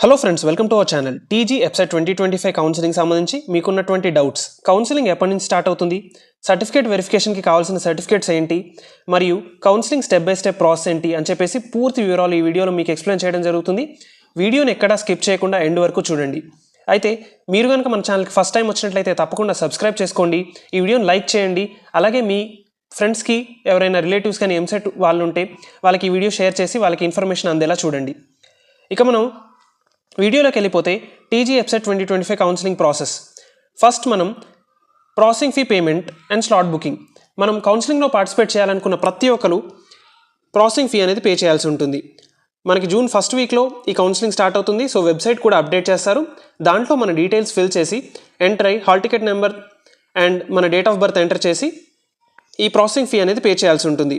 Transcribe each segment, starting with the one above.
Hello friends, welcome to our channel. TG EAPCET 2025 counselling సంబంధించి మీకున్నటువంటి doubts, counselling ఎప్పటి నుంచి స్టార్ట్ అవుతుంది, సర్టిఫికేట్ వెరిఫికేషన్కి కావాల్సిన సర్టిఫికేట్స్ ఏంటి, మరియు counselling step by step process ఏంటి అని చెప్పేసి పూర్తి వివరాలు ఈ వీడియోలో మీకు ఎక్స్ప్లెయిన్ చేయడం జరుగుతుంది. వీడియోని ఎక్కడా స్కిప్ చేయకుండా ఎండ్ వరకు చూడండి. అయితే మీరు కనుక మన ఛానల్కి ఫస్ట్ టైం వచ్చినట్లయితే తప్పకుండా సబ్స్క్రైబ్ చేసుకోండి, ఈ వీడియోని లైక్ చేయండి. అలాగే మీ ఫ్రెండ్స్కి ఎవరైనా రిలేటివ్స్ కానీ ఎంసెట్ వాళ్ళు ఉంటే వాళ్ళకి ఈ వీడియో షేర్ చేసి వాళ్ళకి ఇన్ఫర్మేషన్ అందేలా చూడండి. ఇక మనం వీడియోలోకి వెళ్ళిపోతే TG EAPCET 2025 counselling process. First మనం processing fee payment and slot booking. మనం కౌన్సిలింగ్లో పార్టిసిపేట్ చేయాలనుకున్న ప్రతి ఒక్కరు ప్రాసెసింగ్ ఫీ అనేది పే చేయాల్సి ఉంటుంది. మనకి జూన్ ఫస్ట్ వీక్లో ఈ కౌన్సిలింగ్ స్టార్ట్ అవుతుంది. సో వెబ్సైట్ కూడా అప్డేట్ చేస్తారు. దాంట్లో మన డీటెయిల్స్ ఫిల్ చేసి ఎంటర్ అయ్యి హాల్ టికెట్ నెంబర్ అండ్ మన డేట్ ఆఫ్ బర్త్ ఎంటర్ చేసి ఈ ప్రాసెసింగ్ ఫీ అనేది పే చేయాల్సి ఉంటుంది.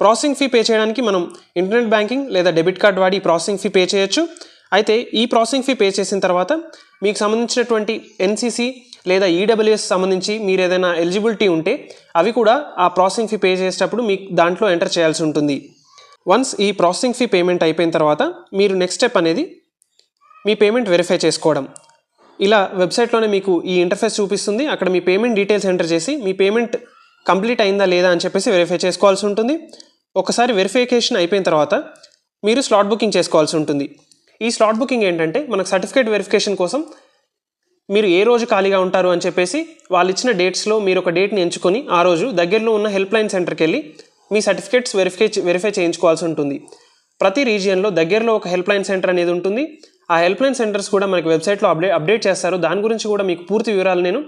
ప్రాసెసింగ్ ఫీ పే చేయడానికి మనం ఇంటర్నెట్ బ్యాంకింగ్ లేదా డెబిట్ కార్డ్ వాడి ఈ ప్రాసెసింగ్ ఫీ పే చేయొచ్చు. అయితే ఈ ప్రాసెసింగ్ ఫీ పే చేసిన తర్వాత మీకు సంబంధించినటువంటి ఎన్సీసీ లేదా ఈడబ్ల్యూఎస్ సంబంధించి మీరు ఏదైనా ఎలిజిబిలిటీ ఉంటే అవి కూడా ఆ ప్రాసెసింగ్ ఫీ పే చేసేటప్పుడు మీకు దాంట్లో ఎంటర్ చేయాల్సి ఉంటుంది. వన్స్ ఈ ప్రాసెసింగ్ ఫీ పేమెంట్ అయిపోయిన తర్వాత మీరు నెక్స్ట్ స్టెప్ అనేది మీ పేమెంట్ వెరిఫై చేసుకోవడం. ఇలా వెబ్సైట్లోనే మీకు ఈ ఇంటర్ఫేస్ చూపిస్తుంది. అక్కడ మీ పేమెంట్ డీటెయిల్స్ ఎంటర్ చేసి మీ పేమెంట్ కంప్లీట్ అయిందా లేదా అని చెప్పేసి వెరిఫై చేసుకోవాల్సి ఉంటుంది. ఒకసారి వెరిఫికేషన్ అయిపోయిన తర్వాత మీరు స్లాట్ బుకింగ్ చేసుకోవాల్సి ఉంటుంది. ఈ స్లాట్ బుకింగ్ ఏంటంటే మనకు సర్టిఫికేట్ వెరిఫికేషన్ కోసం మీరు ఏ రోజు ఖాళీగా ఉంటారు అని చెప్పేసి వాళ్ళు ఇచ్చిన డేట్స్లో మీరు ఒక డేట్ని ఎంచుకొని ఆ రోజు దగ్గరలో ఉన్న హెల్ప్ లైన్ సెంటర్కి వెళ్ళి మీ సర్టిఫికేట్స్ వెరిఫై చేయించుకోవాల్సి ఉంటుంది. ప్రతి రీజియన్లో దగ్గరలో ఒక హెల్ప్ లైన్ సెంటర్ అనేది ఉంటుంది. ఆ హెల్ప్ లైన్ సెంటర్స్ కూడా మనకి వెబ్సైట్లో అప్డేట్ చేస్తారు. దాని గురించి కూడా మీకు పూర్తి వివరాలు నేను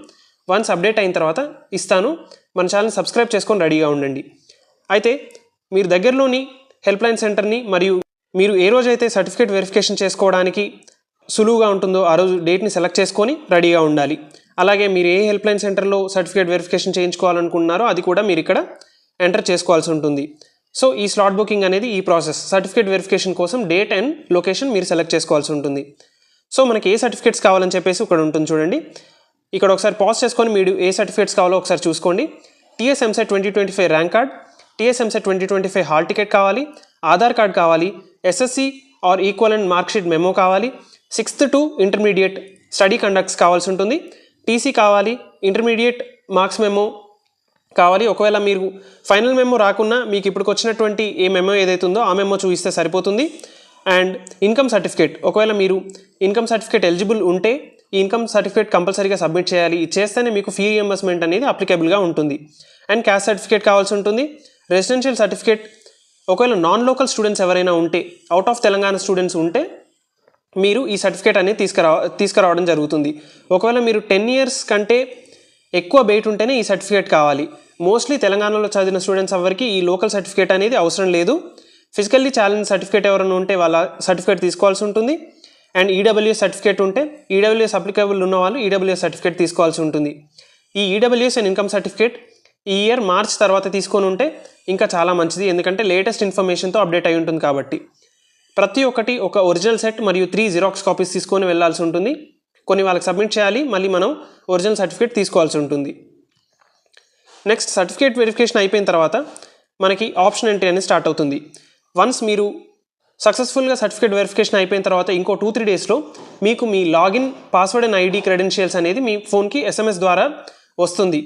వన్స్ అప్డేట్ అయిన తర్వాత ఇస్తాను. మన ఛానల్ సబ్స్క్రైబ్ చేసుకొని రెడీగా ఉండండి. అయితే మీరు దగ్గరలోని హెల్ప్ లైన్ సెంటర్ని మరియు మీరు ఏ రోజైతే సర్టిఫికేట్ వెరిఫికేషన్ చేసుకోవడానికి సులువుగా ఉంటుందో ఆ రోజు డేట్ని సెలెక్ట్ చేసుకొని రెడీగా ఉండాలి. అలాగే మీరు ఏ హెల్ప్ లైన్ సెంటర్లో సర్టిఫికేట్ వెరిఫికేషన్ చేయించుకోవాలనుకుంటున్నారో అది కూడా మీరు ఇక్కడ ఎంటర్ చేసుకోవాల్సి ఉంటుంది. సో ఈ స్లాట్ బుకింగ్ అనేది ఈ ప్రాసెస్. సర్టిఫికేట్ వెరిఫికేషన్ కోసం డేట్ అండ్ లొకేషన్ మీరు సెలెక్ట్ చేసుకోవాల్సి ఉంటుంది. సో మనకి ఏ సర్టిఫికేట్స్ కావాలని చెప్పేసి ఇక్కడ ఉంటుంది చూడండి. ఇక్కడ ఒకసారి పాజ్ చేసుకొని మీరు ఏ సర్టిఫికేట్స్ కావాలో ఒకసారి చూసుకోండి. TS EAMCET 2025 rank card, TS EAMCET 2025 hall ticket కావాలి, ఆధార్ కార్డ్ కావాలి, SSC or equivalent marksheet memo కావాలి, 6th to intermediate study conducts కావాల్సి ఉంటుంది, టీసీ కావాలి, ఇంటర్మీడియట్ మార్క్స్ మెమో కావాలి. ఒకవేళ మీరు ఫైనల్ మెమో రాకున్నా మీకు ఇప్పుడు వచ్చినటువంటి ఏ మెమో ఏదైతే ఉందో ఆ మెమో చూపిస్తే సరిపోతుంది. అండ్ ఇన్కమ్ సర్టిఫికేట్, ఒకవేళ మీరు ఇన్కమ్ సర్టిఫికేట్ ఎలిజిబుల్ ఉంటే ఈ ఇన్కమ్ సర్టిఫికేట్ కంపల్సరీగా సబ్మిట్ చేయాలి. ఇది చేస్తేనే మీకు ఫీ రియంబర్స్మెంట్ అనేది అప్లికేబుల్గా ఉంటుంది. అండ్ క్యాస్ట్ సర్టిఫికేట్ కావాల్సి ఉంటుంది. రెసిడెన్షియల్ సర్టిఫికేట్, ఒకవేళ నాన్ లోకల్ స్టూడెంట్స్ ఎవరైనా ఉంటే, అవుట్ ఆఫ్ తెలంగాణ స్టూడెంట్స్ ఉంటే మీరు ఈ సర్టిఫికేట్ అనేది తీసుకురావడం జరుగుతుంది. ఒకవేళ మీరు 10 years కంటే ఎక్కువ బయట ఉంటేనే ఈ సర్టిఫికేట్ కావాలి. మోస్ట్లీ తెలంగాణలో చదివిన స్టూడెంట్స్ ఎవరికి ఈ లోకల్ సర్టిఫికేట్ అనేది అవసరం లేదు. ఫిజికల్లీ ఛాలెంజ్ సర్టిఫికేట్ ఎవరైనా ఉంటే వాళ్ళ సర్టిఫికేట్ తీసుకోవాల్సి ఉంటుంది. అండ్ ఈడబ్ల్యూఎస్ సర్టిఫికేట్ ఉంటే ఈడబ్ల్యూఎస్ అప్లికేబుల్ ఉన్న వాళ్ళు ఈడబ్ల్యూఎస్ సర్టిఫికేట్ తీసుకోవాల్సి ఉంటుంది. ఈ ఈడబ్ల్యూఎస్ అండ్ ఇన్కమ్ సర్టిఫికేట్ ఈ ఇయర్ మార్చ్ తర్వాత తీసుకొని ఉంటే ఇంకా చాలా మంచిది. ఎందుకంటే లేటెస్ట్ ఇన్ఫర్మేషన్తో అప్డేట్ అయి ఉంటుంది కాబట్టి. ప్రతి ఒక్కటి ఒక ఒరిజినల్ సెట్ మరియు 3 జిరాక్స్ కాపీస్ తీసుకొని వెళ్ళాల్సి ఉంటుంది. కొన్ని వాళ్ళకి సబ్మిట్ చేయాలి, మళ్ళీ మనం ఒరిజినల్ సర్టిఫికేట్ తీసుకోవాల్సి ఉంటుంది. నెక్స్ట్ సర్టిఫికేట్ వెరిఫికేషన్ అయిపోయిన తర్వాత మనకి ఆప్షన్ ఎంట్రీ అనేది స్టార్ట్ అవుతుంది. వన్స్ మీరు సక్సెస్ఫుల్గా సర్టిఫికేట్ వెరిఫికేషన్ అయిపోయిన తర్వాత ఇంకో 2-3 డేస్లో మీకు మీ login password and ID credentials అనేది మీ ఫోన్కి SMS ద్వారా వస్తుంది.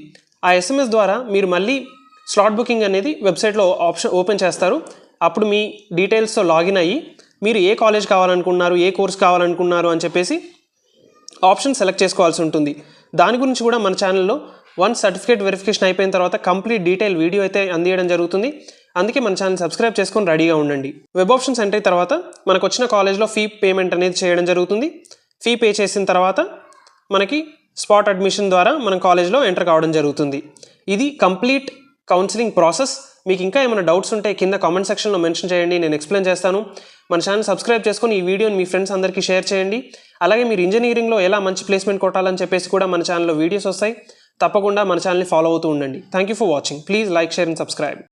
ఆ SMS ద్వారా మీరు మళ్ళీ స్లాట్ బుకింగ్ అనేది వెబ్సైట్లో ఓపెన్ చేస్తారు. అప్పుడు మీ డీటెయిల్స్తో లాగిన్ అయ్యి మీరు ఏ కాలేజ్ కావాలనుకున్నారు, ఏ కోర్స్ కావాలనుకున్నారు అని చెప్పేసి ఆప్షన్ సెలెక్ట్ చేసుకోవాల్సి ఉంటుంది. దాని గురించి కూడా మన ఛానల్లో వన్స్ సర్టిఫికేట్ వెరిఫికేషన్ అయిపోయిన తర్వాత కంప్లీట్ డీటెయిల్ వీడియో అయితే అందించడం జరుగుతుంది. అందుకే మన ఛానల్ సబ్స్క్రైబ్ చేసుకొని రెడీగా ఉండండి. వెబ్ ఆప్షన్స్ ఎంటర్ అయిన తర్వాత మనకు వచ్చిన కాలేజ్లో ఫీ పేమెంట్ అనేది చేయడం జరుగుతుంది. ఫీ పే చేసిన తర్వాత మనకి స్పాట్ అడ్మిషన్ ద్వారా మన కాలేజ్లో ఎంటర్ కావడం జరుగుతుంది. ఇది కంప్లీట్ కౌన్సిలింగ్ ప్రాసెస్. మీకు ఇంకా ఏమైనా డౌట్స్ ఉంటే కింద కామెంట్ సెక్షన్లో మెన్షన్ చేయండి, నేను ఎక్స్ప్లెయిన్ చేస్తాను. మన ఛానల్ సబ్స్క్రైబ్ చేసుకొని ఈ వీడియోని మీ ఫ్రెండ్స్ అందరికీ షేర్ చేయండి. అలాగే మీరు ఇంజనీరింగ్లో ఎలా మంచి ప్లేస్మెంట్ కొట్టాలని చెప్పేసి కూడా మన ఛానల్లో వీడియోస్ వస్తాయి. తప్పకుండా మన ఛానల్ని ఫాలో అవుతూ ఉండండి. Thank you for watching. Please like, share and subscribe.